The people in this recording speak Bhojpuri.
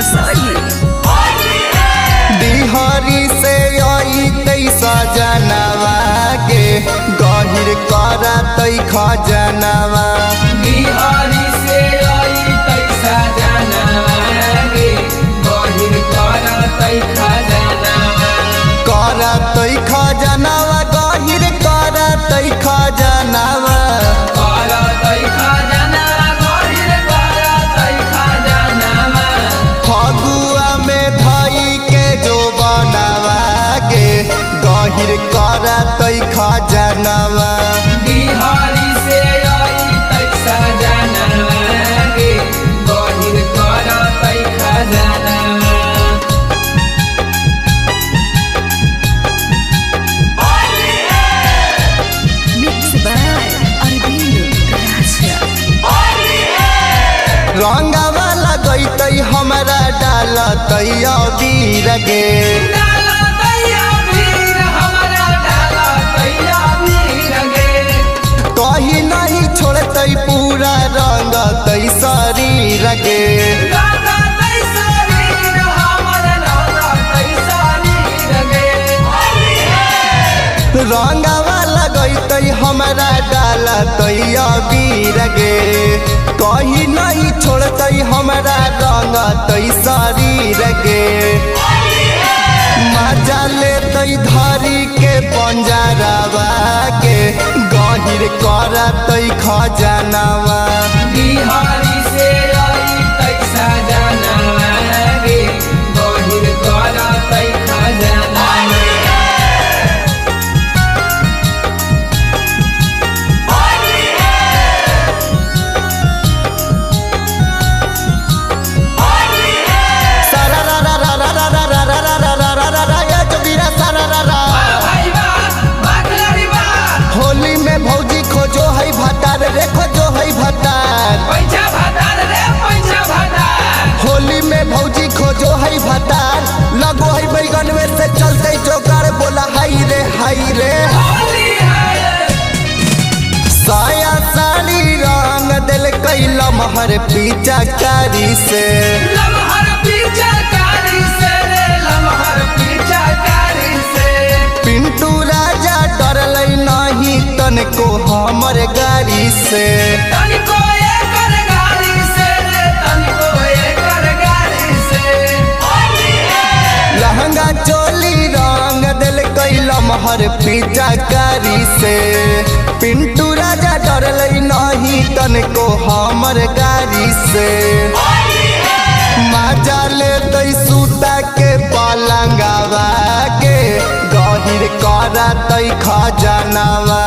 कसौली। बिहारी से आई तई सजनवा के गहिर करा तई खजनवा। बिहारी से आई तई सजनवा के गहिर करा तई खजनवा। करा तई खजनवा गहिर करा तई खजनवा। करा तई खजनवा गहिर करा तई खजनवा। फगुआ में धई के जो बनवा के गहिर करा तई खजनवा। बिहारी से आई तई सजनवा के गहिर करा तई खजनवा। मिक्स बाय अरविंद राजा। रंगवा लगैतै हमरा डालतै अबीर गे। डाला तैया वीर हमरा डाला तैया वीर गे। कहीं नहीं छोड़तै पूरा रंगतै शरीर गे। डाला तै शरीर हमर डाला तै शरीर गे। रंगवा लगैतै हमरा डालतै अबीर गे। कहीं नहीं छोड़तै हमरा रंगतै शरीर गे। मजा लेतै धरी के पंजरवा के गहिर करतै खजनवा। बिहारी से आई तै सजनवा गे गहिर करा तै खजनवा। होली में भौजी खोजो है भतार रे खोजो है भतार। पैसा भतार रे पैसा भतार। होली में भौजी खोजो है भतार। लगो है बैगन में से चलते जोगार बोला हाई रे। होली है साया साड़ी रंग दिल कैला महर पीछा कारी से। लमहर पीछा कारी से रे लमहर पीछा कारी से। पिंटू राजा डरलै नहीं तनको हमर गाड़ी से। तनिको एकर गाड़ी से रे तनिको एकर गाड़ी से। लहंगा चोली रंग दिल कैला महर पीछा कारी से। पिंटू राजा डरलै नहीं तनको हमर गाड़ी से। मजा लेतै सूता के पलंगवा के गहिर करतै खजनवा।